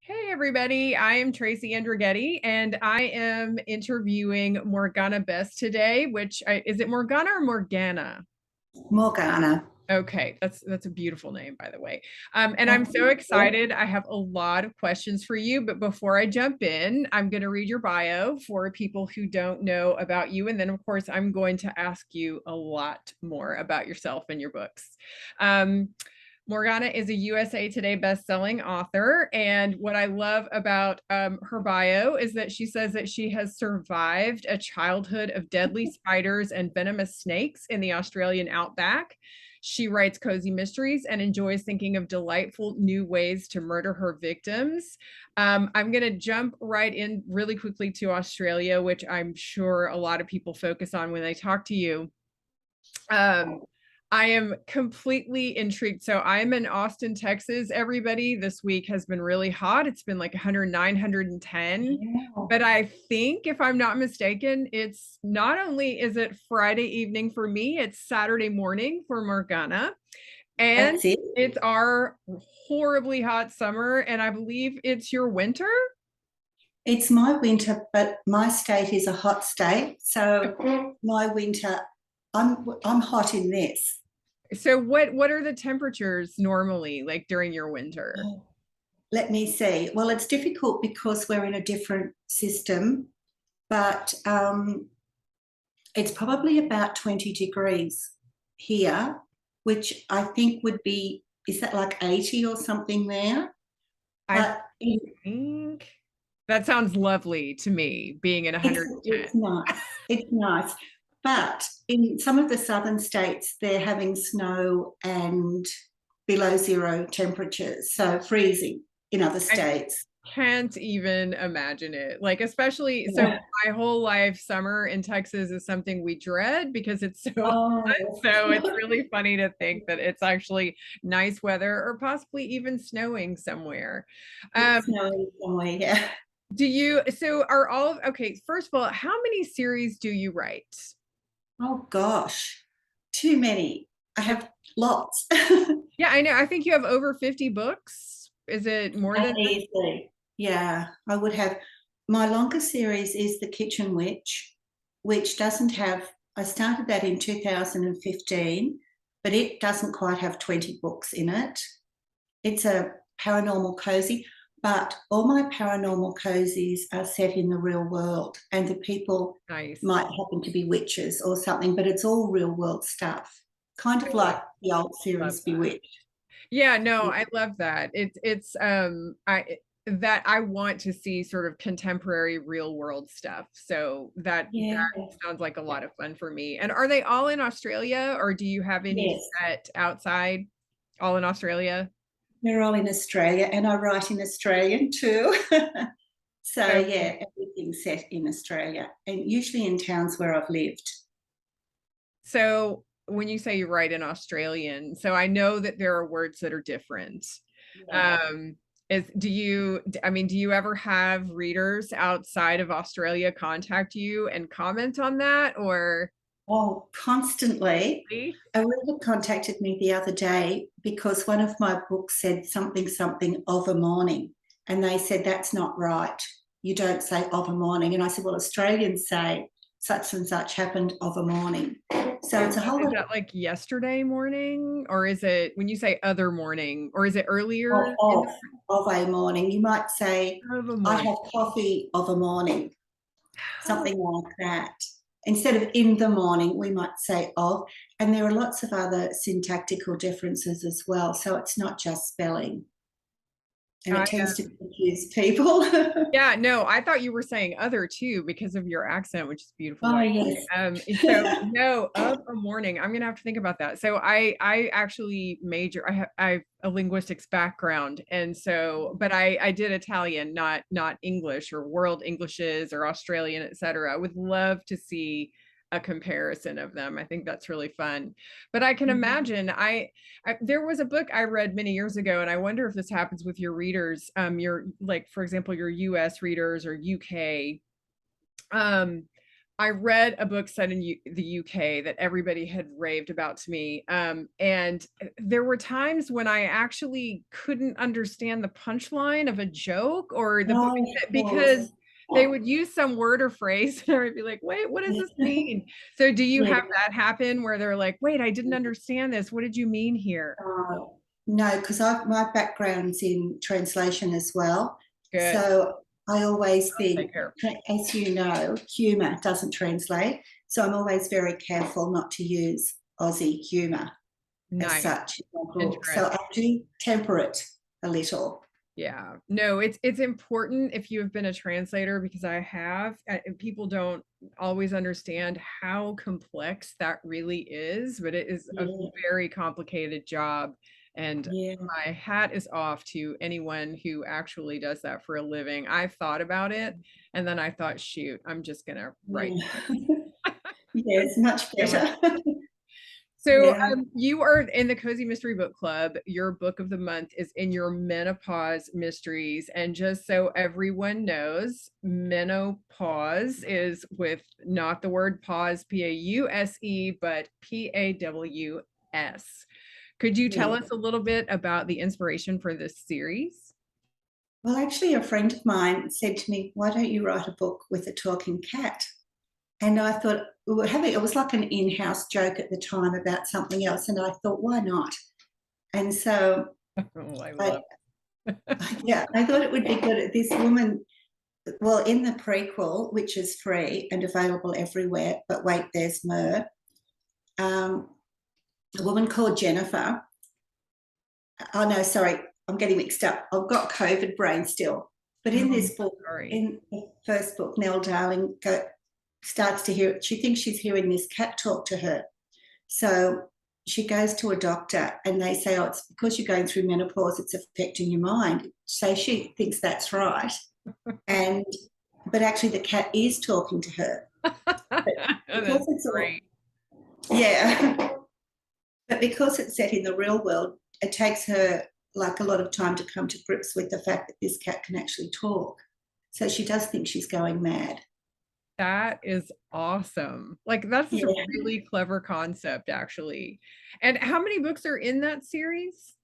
Hey everybody, I am Tracy Andrighetti and I am interviewing Morgana Best today, is it Morgana or Morgana? Morgana. Okay, that's a beautiful name, by the way. And I'm so excited. I have a lot of questions for you, but before I jump in, I'm going to read your bio for people who don't know about you, and then of course I'm going to ask you a lot more about yourself and your books. Um, Morgana is a USA Today best-selling author, and what I love about her bio is that she says that she has survived a childhood of deadly spiders and venomous snakes in the Australian outback. She writes cozy mysteries and enjoys thinking of delightful new ways to murder her victims. I'm going to jump right in really quickly to Australia, which I'm sure a lot of people focus on when they talk to you. Um, I am completely intrigued. So I'm in Austin, Texas. Everybody, this week has been really hot. It's been like 109, 110. Yeah, But I think, if I'm not mistaken, it's not only is it Friday evening for me, it's Saturday morning for Morgana. And that's it. it's our horribly hot summer. And I believe it's your winter. It's my winter, but my state is a hot state. So my winter, I'm hot in this. So what are the temperatures normally like during your winter? Let me see. Well, it's difficult because we're in a different system, but it's probably about 20 degrees here, which I think would be, is that like 80 or something there? I But in, think that sounds lovely to me, being in it's 110. nice. It's nice. But in some of the southern states, they're having snow and below zero temperatures, so freezing in other I states. can't even imagine it. Like, especially, so Yeah. my whole life, summer in Texas is something we dread because it's so hot. Oh, So it's really funny to think that it's actually nice weather or possibly even snowing somewhere. Um, it's snowing somewhere. Yeah. so are okay, first of all, how many series do you write? Oh gosh, too many. I have lots. Yeah, I know. I think you have over 50 books. Is it more than that? Easily. Yeah, I would have. My longest series is The Kitchen Witch, which doesn't have, I started that in 2015, but it doesn't quite have 20 books in it. It's a paranormal cozy, but all my paranormal cozies are set in the real world, and the people Nice. might happen to be witches or something, but it's all real world stuff, kind of like the old Love series that. Bewitched. Yeah, no, I love that. I want to see sort of contemporary real world stuff. So that Yeah, sounds like a lot of fun for me. And are they all in Australia or do you have any yes. set outside? All in Australia? They're all in Australia, and I write in Australian too. So, Okay. yeah, everything's set in Australia and usually in towns where I've lived. So when you say you write in Australian, so I know that there are words that are different. Yeah. Um, I mean, do you ever have readers outside of Australia contact you and comment on that or? Oh, constantly. A reader contacted me the other day because one of my books said something, something of a morning. And they said, that's not right. You don't say of a morning. And I said, well, Australians say such and such happened of a morning. So it's a whole Is lot that like yesterday morning or is it when you say other morning or is it of, earlier in of, of a morning. You might say, of a I morning? have coffee of a morning, Oh, something like that. Instead of in the morning, we might say of. And there are lots of other syntactical differences as well. So it's not just spelling. And I it tends to confuse people. Yeah, no, I thought you were saying other too because of your accent, which is beautiful, by Oh, the yes. way. So no, of a morning. I'm gonna have to think about that. So I actually I have a linguistics background, and so but I did Italian, not English or world Englishes or Australian, etc. I would love to see a comparison of them. I think that's really fun. But I can imagine there was a book I read many years ago, and I wonder if this happens with your readers, your like, for example, your US readers or UK. Um, I read a book set in the UK that everybody had raved about to me. And there were times when I actually couldn't understand the punchline of a joke or the book Oh, of because course. they would use some word or phrase and I would be like, wait, what does this Yeah. mean? So do you Yeah. have that happen where they're like, wait, I didn't understand this. What did you mean here? No, because my background's in translation as well. Good. So I always I'll take think, care. as you know, humour doesn't translate. So I'm always very careful not to use Aussie humour as Nice. such in my book. So I Interesting. do temper it a little. Yeah, no, it's important if you have been a translator because I have, and people don't always understand how complex that really is, but it is a Yeah, very complicated job. And yeah, my hat is off to anyone who actually does that for a living. I've thought about it, and then I thought, shoot, I'm just gonna write. yeah. Yeah, it's much better. So, Yeah, you are in the Cozy Mystery Book Club. Your book of the month is in your menopause mysteries. And just so everyone knows, menopause is with not the word pause, Pause, but PAWS. Could you tell yeah. us a little bit about the inspiration for this series? Well, actually, a friend of mine said to me, "Why don't you write a book with a talking cat?" And I thought we were having, it was like an in-house joke at the time about something else. And I thought, why not? And so Oh, I I, love yeah, I thought it would be good. This woman, well, in the prequel, which is free and available everywhere, but wait, there's more. Um, a woman called Jennifer. Oh no, sorry, I'm getting mixed up. I've got COVID brain still. But in Oh, this book, sorry. in the first book, Nell Darling starts to hear, she thinks she's hearing this cat talk to her. So she goes to a doctor and they say, oh, it's because you're going through menopause, it's affecting your mind. So she thinks that's right. And but actually the cat is talking to her. But because That's it's all, great. yeah. But because it's set in the real world, it takes her like a lot of time to come to grips with the fact that this cat can actually talk. So she does think she's going mad. That is awesome. Like, that's just a Yeah. really clever concept, actually. And how many books are in that series?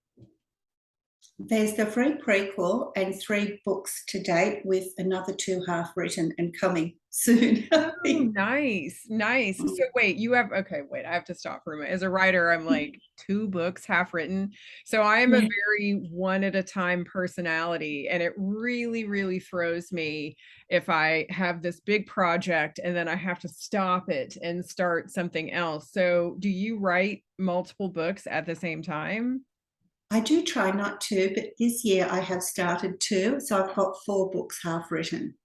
There's the free prequel and 3 books to date, with another 2 half written and coming soon. I Oh, think. nice, nice. So wait, you have okay, wait, I have to stop for a minute. As a writer, I'm like 2 books half written. So I am a Yeah. very one at a time personality, and it really, really throws me if I have this big project and then I have to stop it and start something else. So do you write multiple books at the same time? I do try not to, but this year I have started 2. So I've got 4 books half written.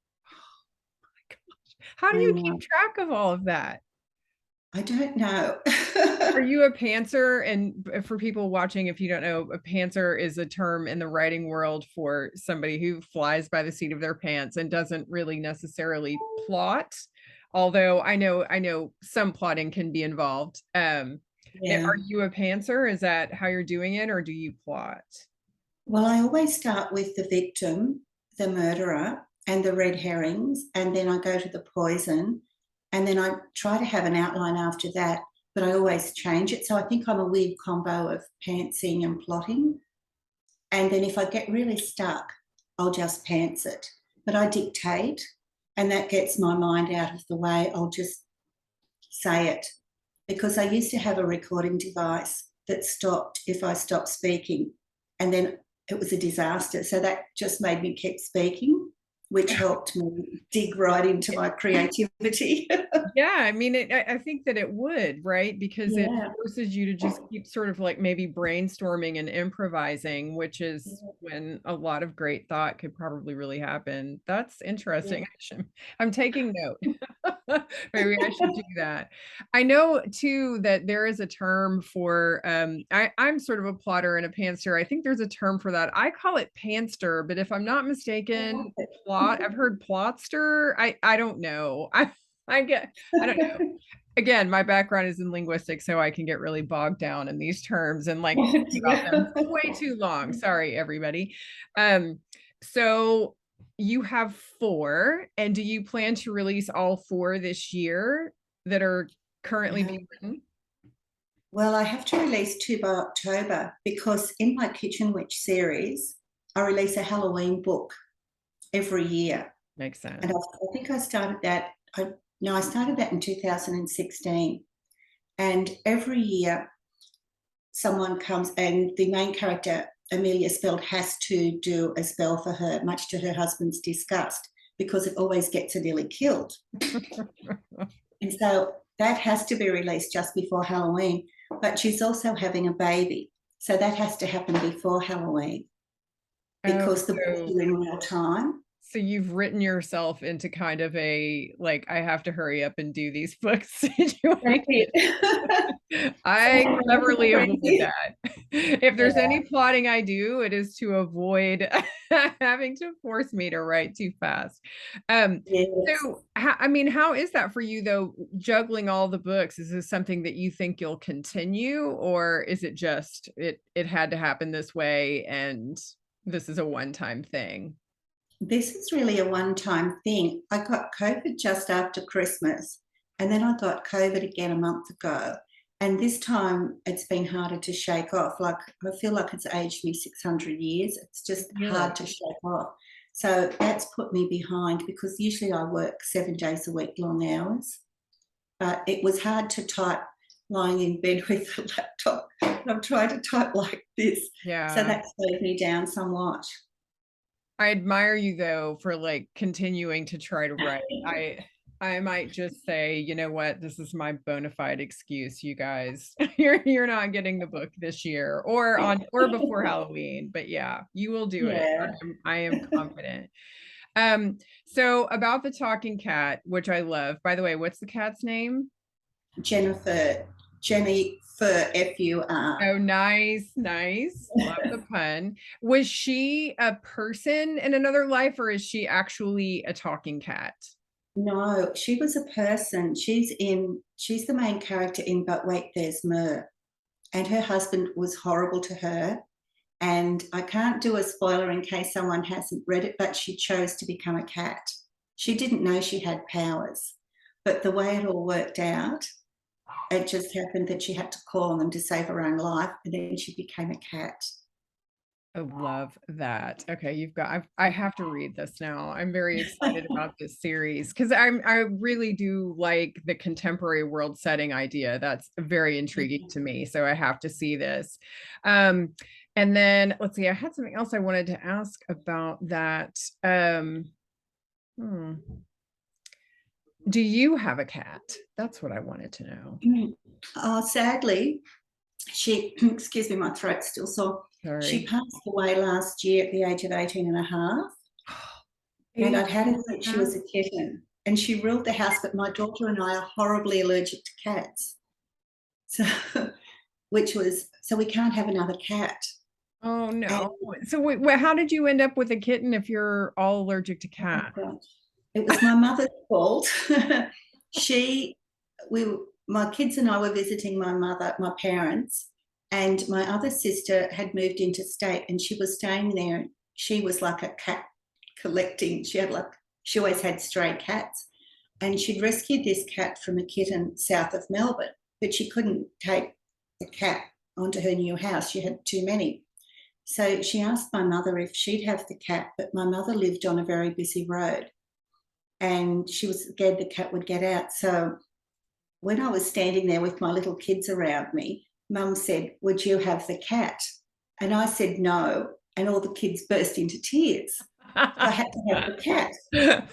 How do I you know. keep track of all of that? I don't know. Are you a pantser? And for people watching, if you don't know, a pantser is a term in the writing world for somebody who flies by the seat of their pants and doesn't really necessarily plot. Although I know some plotting can be involved. Are Yeah. you a pantser? Is that how you're doing it, or do you plot? Well, I always start with the victim, the murderer, and the red herrings, and then I go to the poison, and then I try to have an outline after that, but I always change it. So I think I'm a weird combo of pantsing and plotting. And then if I get really stuck, I'll just pants it. But I dictate, and that gets my mind out of the way. I'll just say it, because I used to have a recording device that stopped if I stopped speaking, and then it was a disaster. So that just made me keep speaking, which helped me dig right into my creativity. Yeah, I mean, I think that it would, right? Because it Yeah. forces you to just keep sort of like maybe brainstorming and improvising, which is Yeah. when a lot of great thought could probably really happen. That's Yeah. interesting. I'm taking note. Maybe I should do that. I know too that there is a term for I'm sort of a plotter and a pantser. I think there's a term for that. I call it pantster, but if I'm not I love mistaken, plot, it. I've heard plotster. I don't know. I don't know. Again, my background is in linguistics, so I can get really bogged down in these terms and like Oh, think about them dear. for way too long. Sorry, everybody. Um, so you have 4, and do you plan to release all 4 this year that are currently being Um, written? well, I have to release 2 by October because in my Kitchen Witch series, I release a Halloween book every year. Makes And sense. I think I started that, I started that in 2016. And every year someone comes and the main character, Amelia Speld, has to do a spell for her, much to her husband's disgust, because it always gets her nearly killed. And so that has to be released just before Halloween. But she's also having a baby. So that has to happen before Halloween Oh, because the books so are in real time. so you've written yourself into kind of a, like, I have to hurry up and do these books situation. That's it. I Someone cleverly avoid crazy. that. If there's Yeah. any plotting I do, it is to avoid having to force me to write too fast. Um, Yes. so I mean, how is that for you though, juggling all the books? Is this something that you think you'll continue, or is it just it had to happen this way and this is a one-time thing? This is really a one-time thing. I got COVID just after Christmas, and then I got COVID again a month ago. And this time it's been harder to shake off. Like I feel like it's aged me 600 years. It's just Really? hard to shake off. So that's put me behind because usually I work 7 days a week, long hours. But it was hard to type lying in bed with a laptop. I'm trying to type like this. So Yeah. that slowed me down somewhat. I admire you though for like continuing to try to write. I might just say, you know what, this is my bona fide excuse, you guys. You're not getting the book this year or before Halloween, but yeah, you will do it. Yeah. I am confident. So about the talking cat, which I love. By the way, what's the cat's name? Jennifer, Jennifer Fur. Oh, nice, nice. Love the pun. Was she a person in another life, or is she actually a talking cat? No, she was a person. She's the main character in But Wait, There's Mer. And her husband was horrible to her. And I can't do a spoiler in case someone hasn't read it, but she chose to become a cat. She didn't know she had powers. But the way it all worked out, it just happened that she had to call on them to save her own life, and then she became a cat. I love that. Okay, I have to read this now. I'm very excited about this series because I really do like the contemporary world setting idea. That's very intriguing to me. So I have to see this. Um, and then let's see, I had something else I wanted to ask about that. Hmm. Do you have a cat? That's what I wanted to know. Sadly, she, excuse me, my throat's still sore. She Sorry. passed away last year at the age of 18 and a half. And 18 I'd had her and since a she half? was a kitten. And she ruled the house, but my daughter and I are horribly allergic to cats. So, so we can't have another cat. Oh And no. So wait, how did you end up with a kitten if you're all allergic to oh cats? gosh, it was my mother's fault. she, my kids and I were visiting my mother, my parents, and my other sister had moved into state and she was staying there. She was like a cat collecting. She always had stray cats. And she'd rescued this cat from a kitten south of Melbourne, but she couldn't take the cat onto her new house. She had too many. So she asked my mother if she'd have the cat, but my mother lived on a very busy road and she was scared the cat would get out. So when I was standing there with my little kids around me, Mum said, "Would you have the cat?" And I said no, and all the kids burst into tears. So I had to have the cat.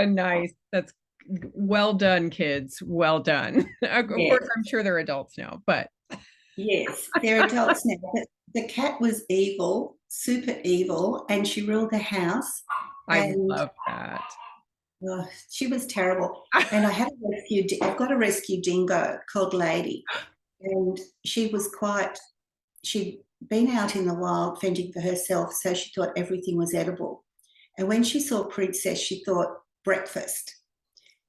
Nice. That's well done, kids. Well done. Of Yes, course, I'm sure they're adults now, but yes, they're adults now. But the cat was evil, super evil, and she ruled the house. I And love that. she was terrible. And I've got a rescue dingo called Lady, and she'd been out in the wild fending for herself, so she thought everything was edible. And when she saw Princess, she thought breakfast,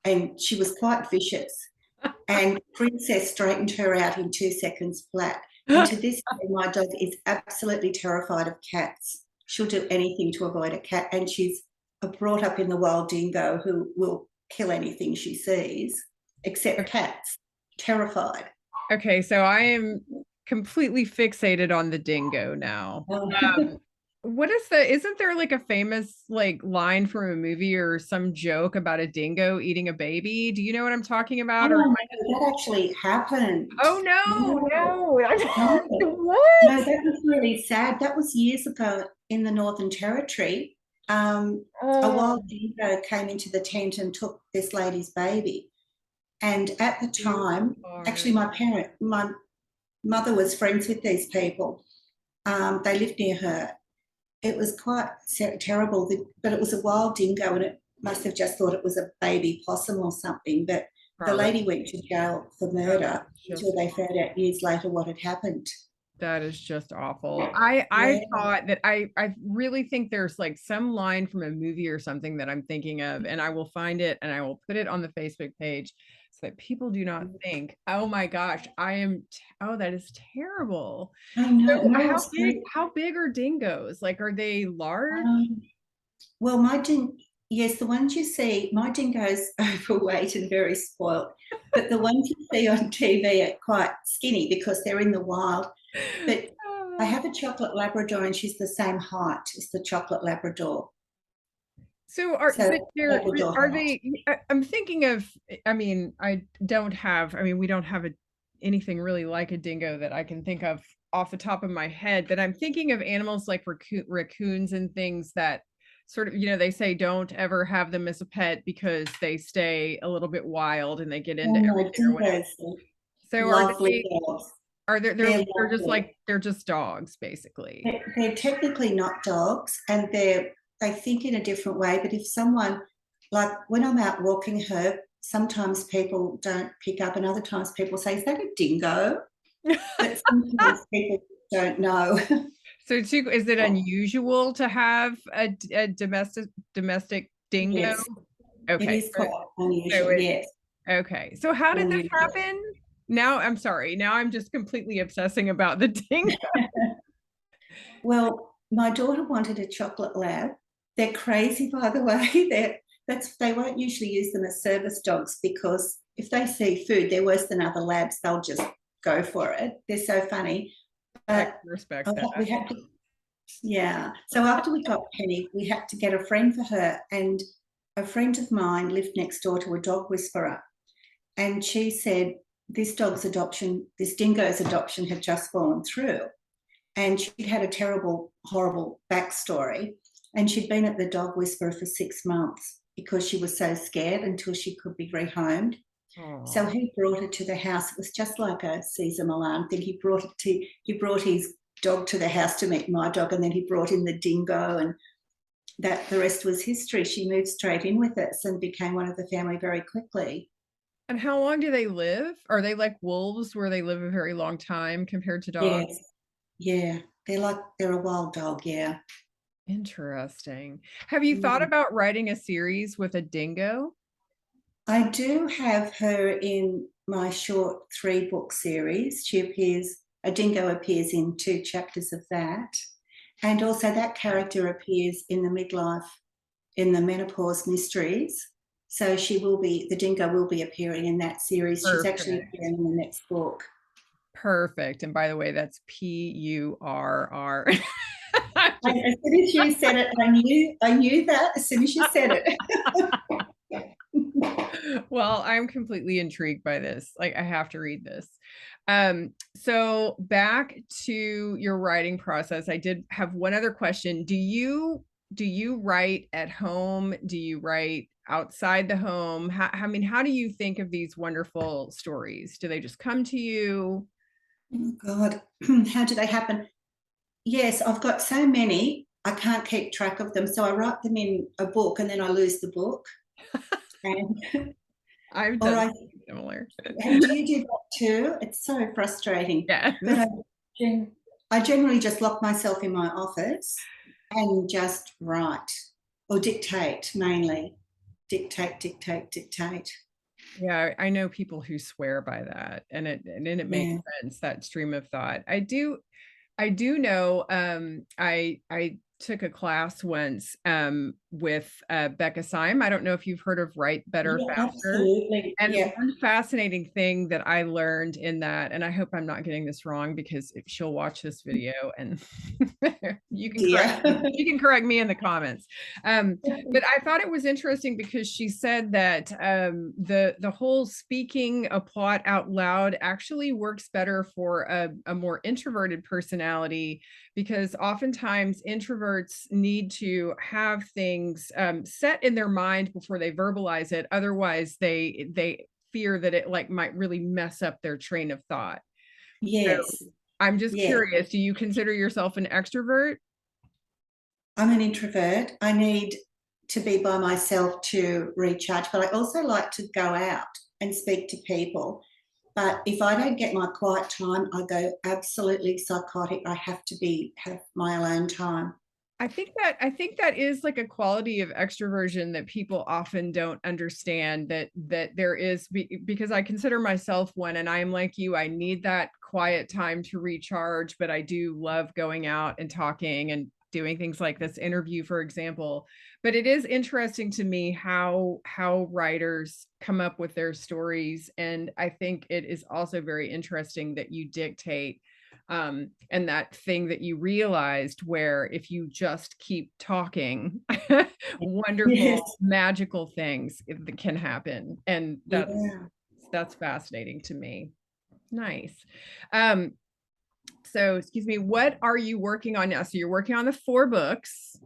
and she was quite vicious. And Princess straightened her out in 2 seconds flat. And to this day, my dog is absolutely terrified of cats. she'll do anything to avoid a cat. And she's brought up in the wild dingo who will kill anything she sees, except cats, terrified. Okay, so I am completely fixated on the dingo now. Oh, What is isn't there like a famous like line from a movie or some joke about a dingo eating a baby? Do you know what I'm talking oh about? Or am no, I just, that actually happened. oh no, No, no. no, What? no, that was really sad. That was years ago in the Northern Territory. A Oh, wild dingo came into the tent and took this lady's baby. And at the you time, actually, are. my mother was friends with these people. They lived near her. It was quite terrible, but it was a wild dingo and it must have just thought it was a baby possum or something. But the Probably. lady went to jail for Oh, murder that's until just they found out years later what had happened. that is just awful. I Yeah. thought that I really think there's like some line from a movie or something that I'm thinking of, and I will find it and I will put it on the Facebook page so that people do not think, oh my gosh, oh, that is terrible. I know. So No, it's very, how big are dingoes? Like, are they large? um, well, yes, the ones you see, my dingo's overweight and very spoilt, but the ones you see on TV are quite skinny because they're in the wild. But I have a chocolate Labrador and she's the same height as the chocolate Labrador. So So Labrador are height. they I'm thinking of, I mean, I mean, we don't have anything really like a dingo that I can think of off the top of my head, but I'm thinking of animals like raccoons and things that sort of, they say don't ever have them as a pet because they stay a little bit wild and they get into Oh no, everything or whatever. dingoes are So lovely dogs. they're They're they're just lovely. like they're just dogs basically. They're technically not dogs and they think in a different way. But if someone, like when I'm out walking her, sometimes people don't pick up and other times people say, is that a dingo? But sometimes people don't know. So is it unusual to have a domestic dingo? Yes, it Okay. is quite So unusual. it Yes, okay. So how did this unusual. happen? Now I'm sorry. Now I'm just completely obsessing about the dingo. Well, my daughter wanted a chocolate lab. They're crazy, by the way. They won't usually use them as service dogs because if they see food, they're worse than other labs. They'll just go for it. They're so funny. I But respect that. we had to, yeah. So after we got Penny, we had to get a friend for her. And a friend of mine lived next door to a dog whisperer. And she said, this dingo's adoption had just fallen through. And she'd had a terrible, horrible backstory. And she'd been at the dog whisperer for 6 months because she was so scared until she could be rehomed. So Oh. he brought her to the house. It was just like a Caesar Milan thing. He brought his dog to the house to meet my dog, and then he brought in the dingo, and that the rest was history. She moved straight in with us and became one of the family very quickly. And how long do they live? Are they like wolves where they live a very long time compared to dogs? Yes, yeah. They're a wild dog, yeah. Interesting. Have you thought Mm. about writing a series with a dingo? I do have her in my short 3-book series. A dingo appears in 2 chapters of that. And also that character appears in in the menopause mysteries. So the dingo will be appearing in that series. She's actually Perfect. appearing in the next book. Perfect. And by the way, that's PURR. As soon as you said it, I knew that as soon as you said it. Well, I'm completely intrigued by this. Like, I have to read this. So back to your writing process, I did have one other question. Do you write at home? Do you write outside the home? I mean, how do you think of these wonderful stories? Do they just come to you? Oh God, how do they happen? Yes, I've got so many, I can't keep track of them. So I write them in a book and then I lose the book. And I've or done I something similar. and do you do that too? It's so frustrating. Yes. But I generally just lock myself in my office and just write or dictate mainly. Dictate, dictate, dictate. Yeah, I know people who swear by that, and then it makes Yeah. sense, that stream of thought. I do know, I took a class once with Becca Syme. I don't know if you've heard of Write Better Yeah, Faster. absolutely. And Yeah. one fascinating thing that I learned in that, and I hope I'm not getting this wrong because if she'll watch this video and Dear. you can correct me in the comments. But I thought it was interesting because she said that the whole speaking a plot out loud actually works better for a more introverted personality, because oftentimes introverts need to have things set in their mind before they verbalize it. Otherwise, they fear that it like might really mess up their train of thought. So Yes. I'm just Yes. curious, do you consider yourself an extrovert? I'm an introvert. I need to be by myself to recharge, but I also like to go out and speak to people. But if I don't get my quiet time, I go absolutely psychotic. I have to have my alone time. I think that is like a quality of extroversion that people often don't understand, that there is, because I consider myself one, and I am like you. I need that quiet time to recharge, but I do love going out and talking and doing things like this interview, for example. But it is interesting to me how writers come up with their stories, and I think it is also very interesting that you dictate, and that thing that you realized where if you just keep talking, wonderful, Yes. magical things can happen. And Yeah. that's fascinating to me. Nice. Um, so excuse me, what are you working on now? So you're working on the 4 books,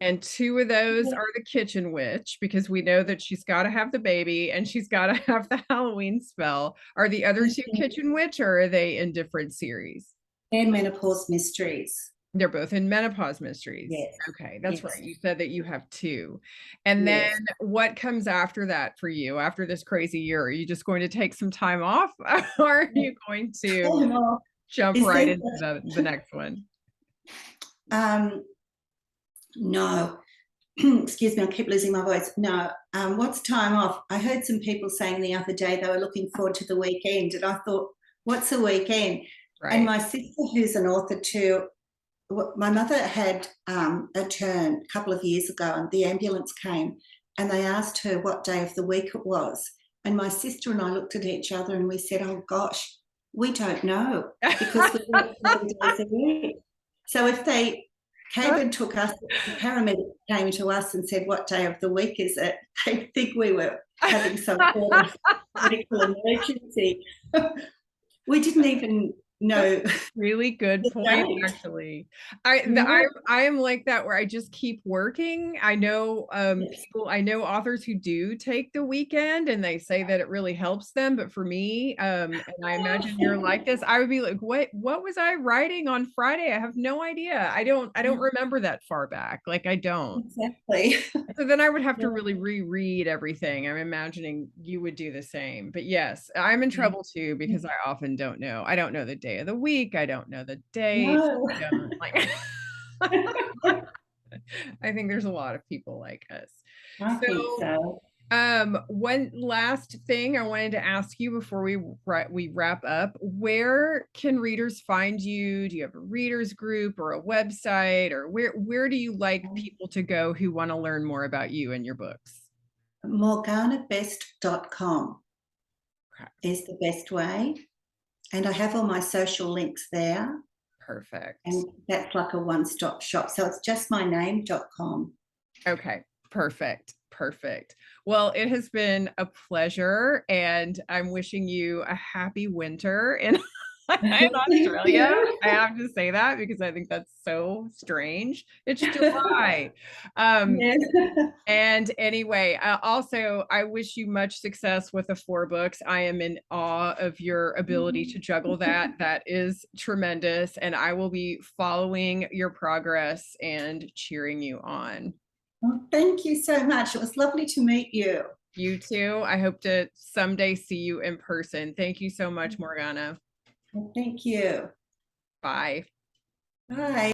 and 2 of those are the Kitchen Witch, because we know that she's got to have the baby and she's got to have the Halloween spell. Are the other 2 Kitchen Witch, or are they in different series? And menopause mysteries. They're both in Menopause Mysteries. Yes. Okay, that's right. Yes. You said that you have 2. And then Yes. what comes after that for you, after this crazy year? Are you just going to take some time off, or are you going to Oh, jump is right there, into the next one? um, no, excuse me, I keep losing my voice. No, what's time off? I heard some people saying the other day they were looking forward to the weekend, and I thought, what's a weekend? And Right. my sister, who's an author too, my mother had a turn a couple of years ago, and the ambulance came, and they asked her what day of the week it was. And my sister and I looked at each other and we said, oh gosh, we don't know, because we work 7 days a week. So if they came and took us, the paramedic came to us and said, what day of the week is it? They'd think we were having some sort of medical emergency. We didn't even know Really good the point, date. actually. Yeah. I am like that, where I just keep working. I know Yes. people, I know authors who do take the weekend and they say that it really helps them. But for me, and I imagine you're like this, I would be like, what was I writing on Friday? I have no idea. I don't remember that far back. Like I don't. Exactly. So then I would have Yeah. to really reread everything. I'm imagining you would do the same. But yes, I'm in trouble too, because I often don't know. I don't know the day of the week. I don't know the date. No, I don't like I think there's a lot of people like us. I think So, so. one last thing I wanted to ask you before we wrap up. Where can readers find you? Do you have a readers group or a website, or where do you like people to go who want to learn more about you and your books? Morganabest.com Okay, is the best way. And I have all my social links there. perfect. And that's like a one-stop shop. So it's just my name.com. Okay, perfect. Perfect. Well, it has been a pleasure, and I'm wishing you a happy winter in, in Thank Australia. you. I have to say that because I think that's so strange. It's July. Um, Yes. and anyway, also, I wish you much success with the 4 books. I am in awe of your ability to juggle that. That is tremendous. And I will be following your progress and cheering you on. Well, thank you so much. It was lovely to meet you. You too. I hope to someday see you in person. Thank you so much, Morgana. Thank you. Bye. Bye.